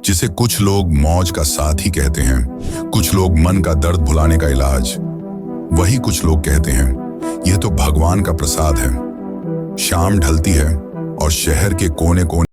जिसे कुछ लोग मौज का साथी कहते हैं, कुछ लोग मन का दर्द भुलाने का इलाज। वही कुछ लोग कहते हैं यह तो भगवान का प्रसाद है। शाम ढलती है और शहर के कोने कोने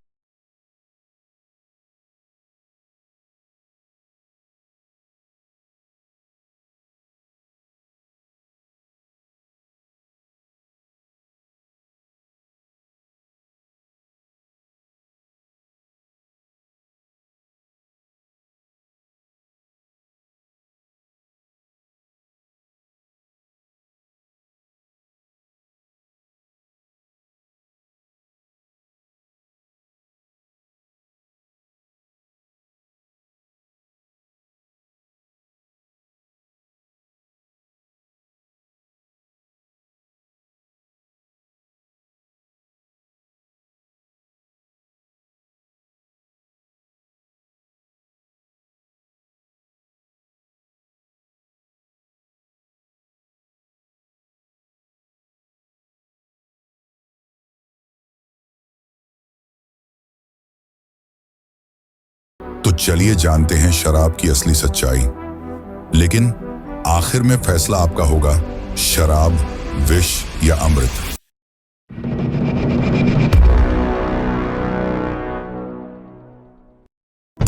तो चलिए जानते हैं शराब की असली सच्चाई। लेकिन आखिर में फैसला आपका होगा, शराब, विष या अमृत।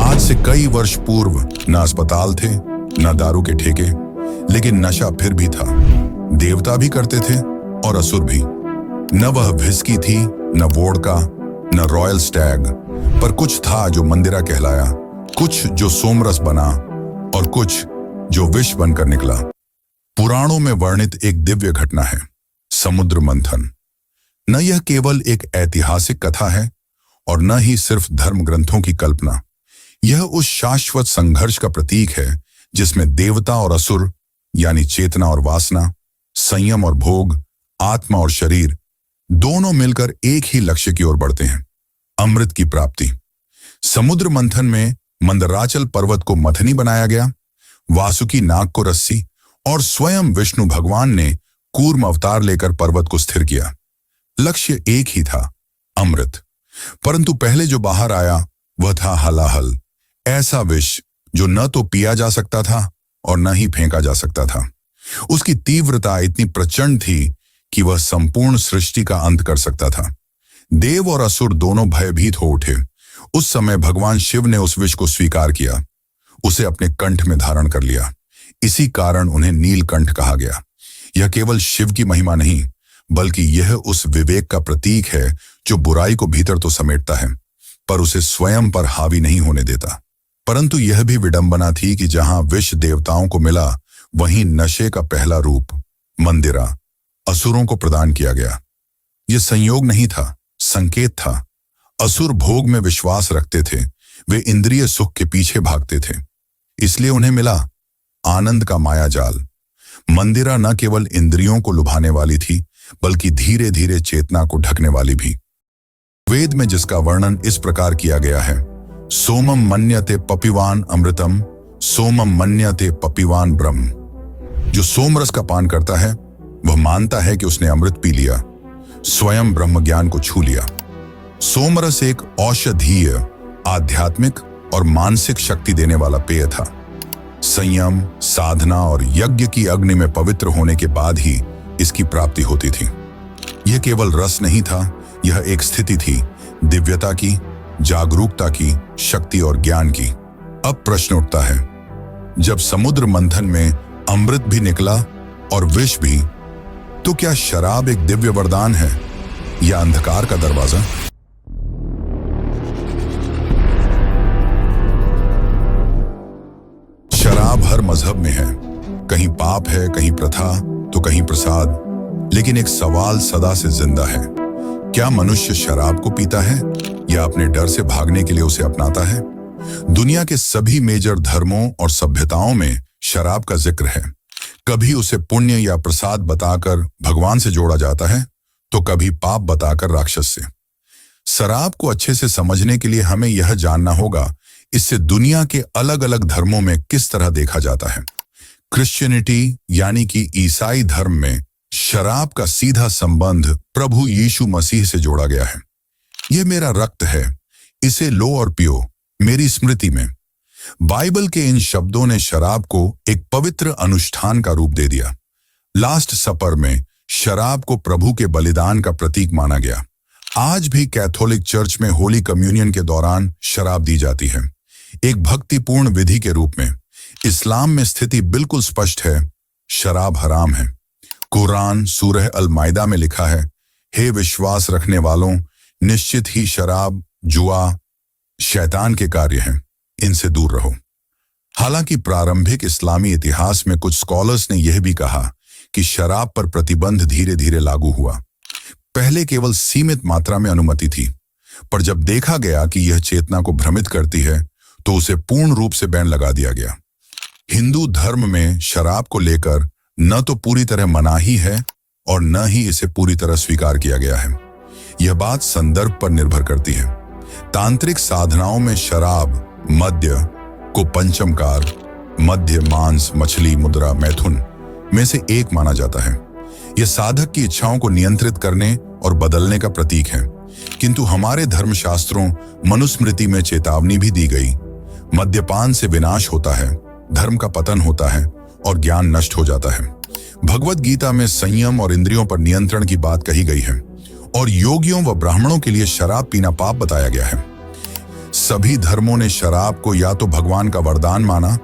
आज से कई वर्ष पूर्व न अस्पताल थे, न दारू के ठेके, लेकिन नशा फिर भी था। देवता भी करते थे और असुर भी। न वह विस्की थी, न वोडका, न रॉयल स्टैग, पर कुछ था जो मंदिरा कहलाया, कुछ जो सोमरस बना और कुछ जो विष बनकर निकला। पुराणों में वर्णित एक दिव्य घटना है, समुद्र मंथन। न यह केवल एक ऐतिहासिक कथा है और न ही सिर्फ धर्म ग्रंथों की कल्पना। यह उस शाश्वत संघर्ष का प्रतीक है जिसमें देवता और असुर, यानी चेतना और वासना, संयम और भोग, आत्मा और शरीर, दोनों मिलकर एक ही लक्ष्य की ओर बढ़ते हैं, अमृत की प्राप्ति। समुद्र मंथन में मंदराचल पर्वत को मथनी बनाया गया, वासुकी नाग को रस्सी और स्वयं विष्णु भगवान ने कूर्म अवतार लेकर पर्वत को स्थिर किया। लक्ष्य एक ही था, अमृत। परंतु पहले जो बाहर आया वह था हलाहल, ऐसा विष जो न तो पिया जा सकता था और न ही फेंका जा सकता था। उसकी तीव्रता इतनी प्रचंड थी कि वह संपूर्ण सृष्टि का अंत कर सकता था। देव और असुर दोनों भयभीत हो उठे। उस समय भगवान शिव ने उस विष को स्वीकार किया, उसे अपने कंठ में धारण कर लिया। इसी कारण उन्हें नीलकंठ कहा गया। यह केवल शिव की महिमा नहीं, बल्कि यह उस विवेक का प्रतीक है जो बुराई को भीतर तो समेटता है, पर उसे स्वयं पर हावी नहीं होने देता। परंतु यह भी विडंबना थी कि जहां विष देवताओं को मिला, वहीं नशे का पहला रूप, मंदिरा, असुरों को प्रदान किया गया। यह संयोग नहीं था, संकेत था। असुर भोग में विश्वास रखते थे, वे इंद्रिय सुख के पीछे भागते थे, इसलिए उन्हें मिला आनंद का माया जाल। मंदिरा न केवल इंद्रियों को लुभाने वाली थी, बल्कि धीरे धीरे चेतना को ढकने वाली भी। वेद में जिसका वर्णन इस प्रकार किया गया है, सोमम मन्यते पपिवान अमृतम, सोमम मन्यते पपिवान ब्रह्म। जो सोमरस का पान करता है वह मानता है कि उसने अमृत पी लिया, स्वयं ब्रह्म ज्ञान को छू लिया। सोमरस एक औषधीय, आध्यात्मिक और मानसिक शक्ति देने वाला पेय था। संयम, साधना और यज्ञ की अग्नि में पवित्र होने के बाद ही इसकी प्राप्ति होती थी। यह केवल रस नहीं था, यह एक स्थिति थी, दिव्यता की, जागरूकता की, शक्ति और ज्ञान की। अब प्रश्न उठता है, जब समुद्र मंथन में अमृत भी निकला और विष भी, तो क्या शराब एक दिव्य वरदान है या अंधकार का दरवाजा? शराब हर मजहब में है, कहीं पाप है, कहीं प्रथा, तो कहीं प्रसाद। लेकिन एक सवाल सदा से जिंदा है, क्या मनुष्य शराब को पीता है या अपने डर से भागने के लिए उसे अपनाता है? दुनिया के सभी मेजर धर्मों और सभ्यताओं में शराब का जिक्र है। कभी उसे पुण्य या प्रसाद बताकर भगवान से जोड़ा जाता है, तो कभी पाप बताकर राक्षस से। शराब को अच्छे से समझने के लिए हमें यह जानना होगा इससे दुनिया के अलग अलग धर्मों में किस तरह देखा जाता है। क्रिश्चियनिटी यानी कि ईसाई धर्म में शराब का सीधा संबंध प्रभु यीशु मसीह से जोड़ा गया है। यह मेरा रक्त है, इसे लो और पियो, मेरी स्मृति में। बाइबल के इन शब्दों ने शराब को एक पवित्र अनुष्ठान का रूप दे दिया। लास्ट सपर में शराब को प्रभु के बलिदान का प्रतीक माना गया। आज भी कैथोलिक चर्च में होली कम्युनियन के दौरान शराब दी जाती है, एक भक्तिपूर्ण विधि के रूप में। इस्लाम में स्थिति बिल्कुल स्पष्ट है, शराब हराम है। कुरान सूरह अल माइदा में लिखा है, हे विश्वास रखने वालों, निश्चित ही शराब, जुआ, शैतान के कार्य हैं, इनसे दूर रहो। हालांकि प्रारंभिक इस्लामी इतिहास में कुछ स्कॉलर्स ने यह भी कहा कि शराब पर प्रतिबंध धीरे धीरे लागू हुआ। पहले केवल सीमित मात्रा में अनुमति थी, पर जब देखा गया कि यह चेतना को भ्रमित करती है तो उसे पूर्ण रूप से बैन लगा दिया गया। हिंदू धर्म में शराब को लेकर न तो पूरी तरह मनाही है और न ही इसे पूरी तरह स्वीकार किया गया है। यह बात संदर्भ पर निर्भर करती है। तांत्रिक साधनाओं में शराब, मद्य को पंचमकार, मध्य, मांस, मछली, मुद्रा, मैथुन में से एक माना जाता है। यह साधक की इच्छाओं को नियंत्रित करने और बदलने का प्रतीक है। किंतु हमारे धर्मशास्त्रों, मनुस्मृति में चेतावनी भी दी गई। मद्यपान से विनाश होता है, धर्म का पतन होता है और ज्ञान नष्ट हो जाता है। भगवत गीता में संयम और इंद्रियों पर नियंत्रण की बात कही गई है और योगियों व ब्राह्मणों के लिए शराब पीना पाप बताया गया है। सभी धर्मों ने शराब को या तो भगवान का वरदान माना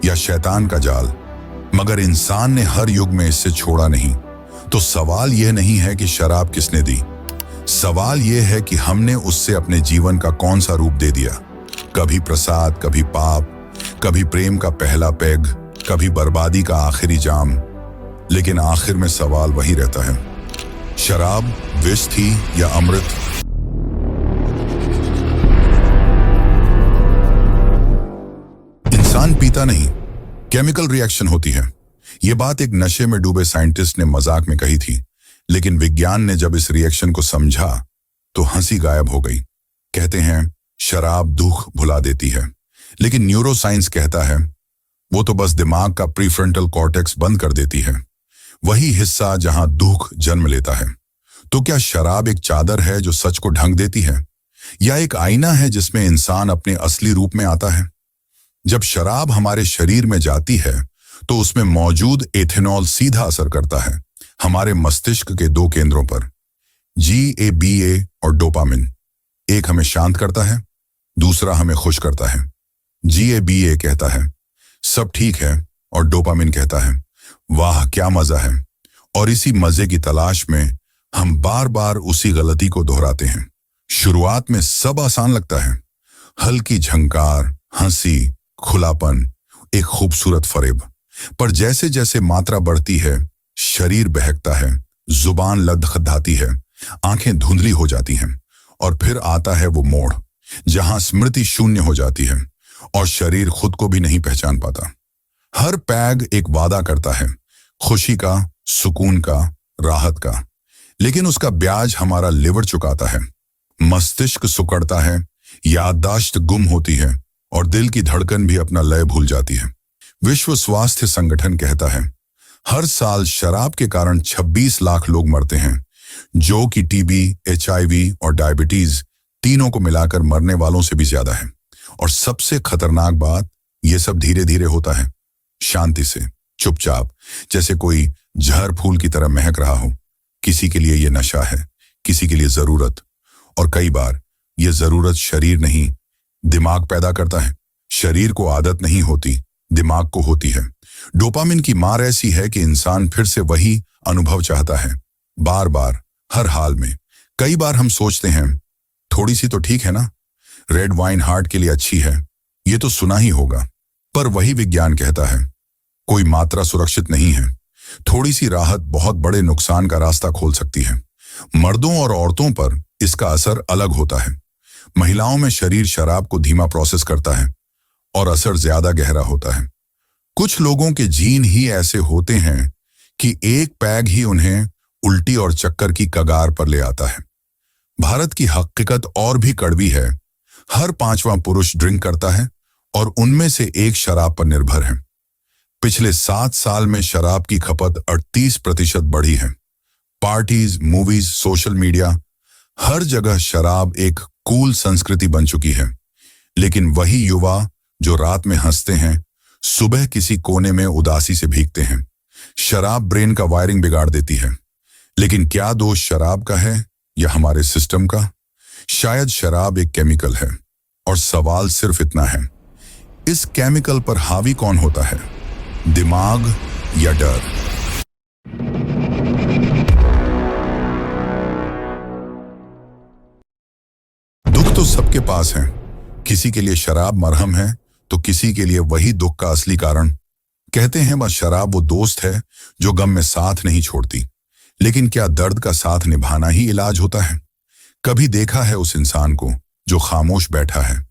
या शैतान का जाल, मगर इंसान ने हर युग में इससे छोड़ा नहीं। तो सवाल यह नहीं है कि शराब किसने दी, सवाल यह है कि हमने उससे अपने जीवन का कौन सा रूप दे दिया। कभी प्रसाद, कभी पाप, कभी प्रेम का पहला पैग, कभी बर्बादी का आखिरी जाम। लेकिन आखिर में सवाल वही रहता है, शराब विष थी या अमृत? इंसान पीता नहीं, केमिकल रिएक्शन होती है। यह बात एक नशे में डूबे साइंटिस्ट ने मजाक में कही थी, लेकिन विज्ञान ने जब इस रिएक्शन को समझा तो हंसी गायब हो गई। कहते हैं शराब दुख भुला देती है, लेकिन न्यूरोसाइंस कहता है वो तो बस दिमाग का प्रीफ्रंटल कॉर्टेक्स बंद कर देती है, वही हिस्सा जहां दुख जन्म लेता है। तो क्या शराब एक चादर है जो सच को ढक देती है, या एक आईना है जिसमें इंसान अपने असली रूप में आता है? जब शराब हमारे शरीर में जाती है तो उसमें मौजूद एथेनॉल सीधा असर करता है हमारे मस्तिष्क के दो केंद्रों पर, GABA और डोपामिन। एक हमें शांत करता है, दूसरा हमें खुश करता है। GABA कहता है सब ठीक है और डोपामिन कहता है वाह क्या मजा है। और इसी मजे की तलाश में हम बार बार उसी गलती को दोहराते हैं। शुरुआत में सब आसान लगता है, हल्की झंकार, हंसी, खुलापन, एक खूबसूरत फरेब। पर जैसे जैसे मात्रा बढ़ती है, शरीर बहकता है, जुबान लदखदाती है, आंखें धुंधली हो जाती हैं और फिर आता है वो मोड़ जहां स्मृति शून्य हो जाती है और शरीर खुद को भी नहीं पहचान पाता। हर पैग एक वादा करता है, खुशी का, सुकून का, राहत का, लेकिन उसका ब्याज हमारा लिवर चुकाता है। मस्तिष्क सुकड़ता है, याददाश्त गुम होती है और दिल की धड़कन भी अपना लय भूल जाती है। विश्व स्वास्थ्य संगठन कहता है हर साल शराब के कारण 26 लाख लोग मरते हैं, जो कि टीबी, HIV और डायबिटीज तीनों को मिलाकर मरने वालों से भी ज्यादा है। और सबसे खतरनाक बात, यह सब धीरे धीरे होता है, शांति से, चुपचाप, जैसे कोई जहर फूल की तरह महक रहा हो। किसी के लिए यह नशा है, किसी के लिए जरूरत, और कई बार यह जरूरत शरीर नहीं दिमाग पैदा करता है। शरीर को आदत नहीं होती, दिमाग को होती है। डोपामिन की मार ऐसी है कि इंसान फिर से वही अनुभव चाहता है, बार बार, हर हाल में। कई बार हम सोचते हैं थोड़ी सी तो ठीक है ना, रेड वाइन हार्ट के लिए अच्छी है, ये तो सुना ही होगा। पर वही विज्ञान कहता है कोई मात्रा सुरक्षित नहीं है। थोड़ी सी राहत बहुत बड़े नुकसान का रास्ता खोल सकती है। मर्दों और औरतों पर इसका असर अलग होता है। महिलाओं में शरीर शराब को धीमा प्रोसेस करता है और असर ज्यादा गहरा होता है। कुछ लोगों के जीन ही ऐसे होते हैं कि एक पैग ही उन्हें उल्टी और चक्कर की कगार पर ले आता है। भारत की हकीकत और भी कड़वी है। हर 5वां पुरुष ड्रिंक करता है और उनमें से एक शराब पर निर्भर है। पिछले 7 साल में शराब की खपत 38% बढ़ी है। पार्टीज, मूवीज, सोशल मीडिया, हर जगह शराब एक कूल संस्कृति बन चुकी है। लेकिन वही युवा जो रात में हंसते हैं, सुबह किसी कोने में उदासी से भीगते हैं। शराब ब्रेन का वायरिंग बिगाड़ देती है। लेकिन क्या दोष शराब का है या हमारे सिस्टम का? शायद शराब एक केमिकल है, और सवाल सिर्फ इतना है, इस केमिकल पर हावी कौन होता है, दिमाग या डर? दुख तो सबके पास है। किसी के लिए शराब मरहम है, तो किसी के लिए वही दुख का असली कारण। कहते हैं बस शराब वो दोस्त है जो गम में साथ नहीं छोड़ती, लेकिन क्या दर्द का साथ निभाना ही इलाज होता है? कभी देखा है उस इंसान को जो खामोश बैठा है,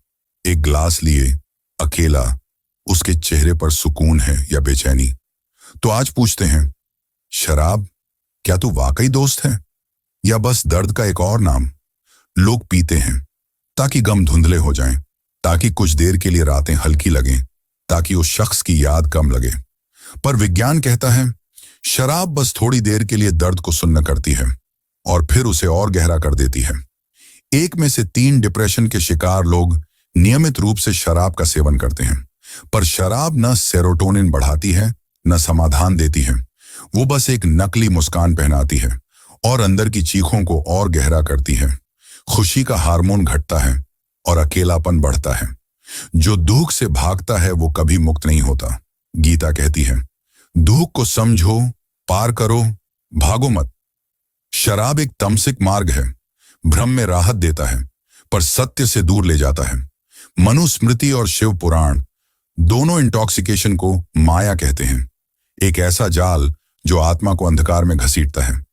एक ग्लास लिए, अकेला, उसके चेहरे पर सुकून है या बेचैनी? तो आज पूछते हैं, शराब क्या तू वाकई दोस्त है या बस दर्द का एक और नाम? लोग पीते हैं ताकि गम धुंधले हो जाएं, ताकि कुछ देर के लिए रातें हल्की लगें, ताकि उस शख्स की याद कम लगे। पर विज्ञान कहता है शराब बस थोड़ी देर के लिए दर्द को सुन्न करती है और फिर उसे और गहरा कर देती है। 1 में से 3 डिप्रेशन के शिकार लोग नियमित रूप से शराब का सेवन करते हैं। पर शराब न सेरोटोनिन बढ़ाती है, न समाधान देती है। वो बस एक नकली मुस्कान पहनाती है और अंदर की चीखों को और गहरा करती है। खुशी का हार्मोन घटता है और अकेलापन बढ़ता है। जो दुख से भागता है वो कभी मुक्त नहीं होता। गीता कहती है, दुख को समझो, पार करो, भागो मत। शराब एक तमसिक मार्ग है, भ्रम में राहत देता है पर सत्य से दूर ले जाता है। मनुस्मृति और शिव पुराण दोनों इंटॉक्सिकेशन को माया कहते हैं, एक ऐसा जाल जो आत्मा को अंधकार में घसीटता है।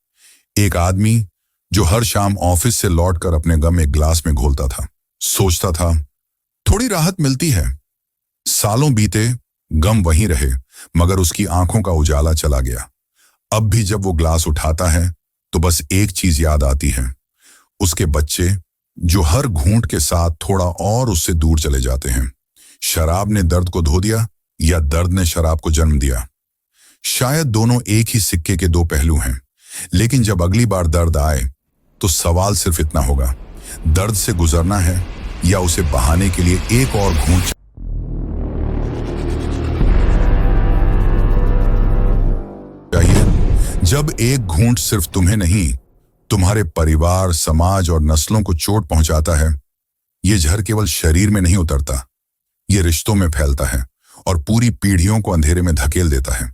एक आदमी जो हर शाम ऑफिस से लौटकर अपने गम एक ग्लास में घोलता था, सोचता था थोड़ी राहत मिलती है। सालों बीते, गम वहीं रहे, मगर उसकी आंखों का उजाला चला गया। अब भी जब वो ग्लास उठाता है तो बस एक चीज याद आती है, उसके बच्चे जो हर घूंट के साथ थोड़ा और उससे दूर चले जाते हैं। शराब ने दर्द को धो दिया या दर्द ने शराब को जन्म दिया? शायद दोनों एक ही सिक्के के 2 पहलू हैं। लेकिन जब अगली बार दर्द आए तो सवाल सिर्फ इतना होगा, दर्द से गुजरना है या उसे बहाने के लिए एक और घूंट चाहिए? जब एक घूंट सिर्फ तुम्हें नहीं, तुम्हारे परिवार, समाज और नस्लों को चोट पहुंचाता है, ये जहर केवल शरीर में नहीं उतरता, ये रिश्तों में फैलता है और पूरी पीढ़ियों को अंधेरे में धकेल देता है।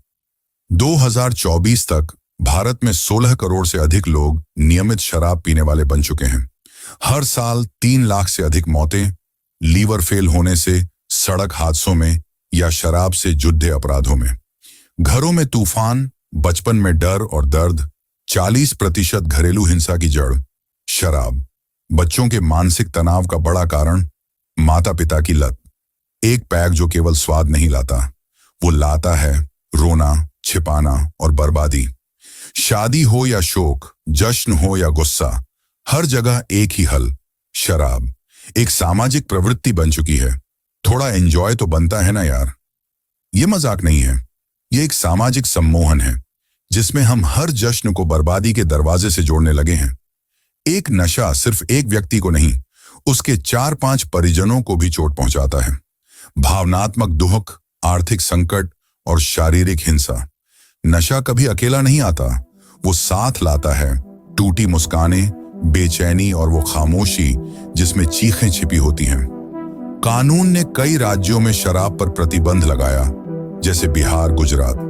2024 तक भारत में 16 करोड़ से अधिक लोग नियमित शराब पीने वाले बन चुके हैं। हर साल 3 लाख से अधिक मौतें लीवर फेल होने से, सड़क हादसों में या शराब से जुड़े अपराधों में। घरों में तूफान, बचपन में डर और दर्द। 40% घरेलू हिंसा की जड़ शराब। बच्चों के मानसिक तनाव का बड़ा कारण माता पिता की लत। एक पैक जो केवल स्वाद नहीं लाता, वो लाता है रोना, छिपाना और बर्बादी। शादी हो या शोक, जश्न हो या गुस्सा, हर जगह एक ही हल, शराब। एक सामाजिक प्रवृत्ति बन चुकी है। थोड़ा एंजॉय तो बनता है ना यार। ये मजाक नहीं है, ये एक सामाजिक सम्मोहन है जिसमें हम हर जश्न को बर्बादी के दरवाजे से जोड़ने लगे हैं। एक नशा सिर्फ एक व्यक्ति को नहीं, उसके 4-5 परिजनों को भी चोट पहुंचाता है। भावनात्मक दुख, आर्थिक संकट और शारीरिक हिंसा। नशा कभी अकेला नहीं आता, वो साथ लाता है टूटी मुस्कानें, बेचैनी और वो खामोशी जिसमें चीखें छिपी होती हैं। कानून ने कई राज्यों में शराब पर प्रतिबंध लगाया, जैसे बिहार, गुजरात,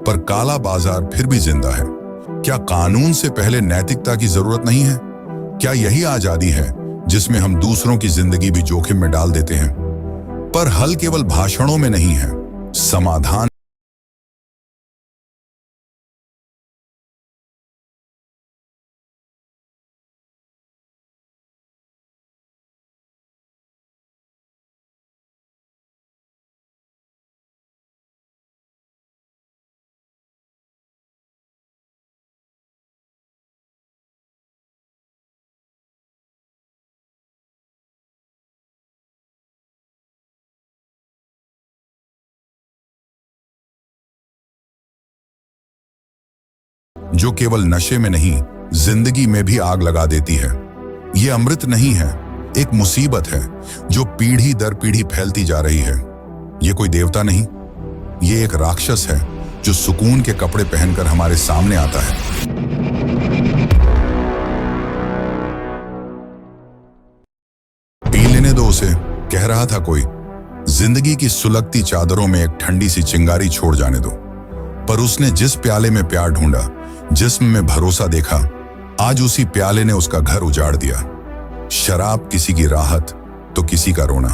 पर काला बाजार फिर भी जिंदा है। क्या कानून से पहले नैतिकता की जरूरत नहीं है? क्या यही आजादी है जिसमें हम दूसरों की जिंदगी भी जोखिम में डाल देते हैं? पर हल केवल भाषणों में नहीं है, समाधान जो केवल नशे में नहीं, जिंदगी में भी आग लगा देती है। ये अमृत नहीं है, एक मुसीबत है जो पीढ़ी दर पीढ़ी फैलती जा रही है। ये कोई देवता नहीं, ये एक राक्षस है जो सुकून के कपड़े पहनकर हमारे सामने आता है। पी लेने दो उसे, कह रहा था कोई। जिंदगी की सुलगती चादरों में एक ठंडी सी चिंगारी छोड़ जाने दो। पर उसने जिस प्याले में प्यार ढूंढा, जिस्म में भरोसा देखा, आज उसी प्याले ने उसका घर उजाड़ दिया। शराब किसी की राहत तो किसी का रोना,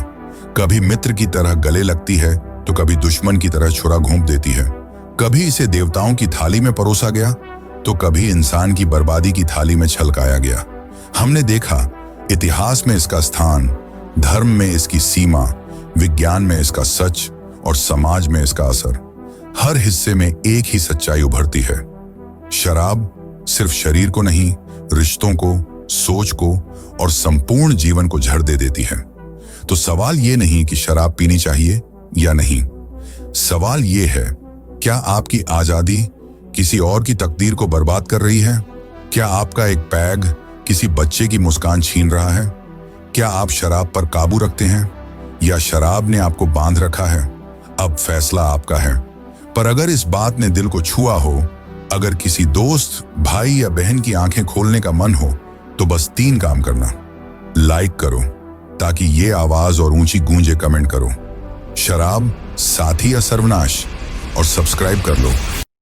कभी मित्र की तरह गले लगती है तो कभी दुश्मन की तरह छुरा घोंप देती है। कभी इसे देवताओं की थाली में परोसा गया तो कभी इंसान की बर्बादी की थाली में छलकाया गया। हमने देखा इतिहास में इसका स्थान, धर्म में इसकी सीमा, विज्ञान में इसका सच और समाज में इसका असर। हर हिस्से में एक ही सच्चाई उभरती है। शराब सिर्फ शरीर को नहीं, रिश्तों को, सोच को और संपूर्ण जीवन को झड़ दे देती है। तो सवाल ये नहीं कि शराब पीनी चाहिए या नहीं, सवाल ये है, क्या आपकी आजादी किसी और की तकदीर को बर्बाद कर रही है? क्या आपका एक पैग किसी बच्चे की मुस्कान छीन रहा है? क्या आप शराब पर काबू रखते हैं या शराब ने आपको बांध रखा है? अब फैसला आपका है। पर अगर इस बात ने दिल को छुआ हो, अगर किसी दोस्त, भाई या बहन की आंखें खोलने का मन हो, तो बस 3 काम करना। लाइक करो ताकि ये आवाज और ऊंची गूंजे, कमेंट करो शराब साथी या सर्वनाश, और सब्सक्राइब कर लो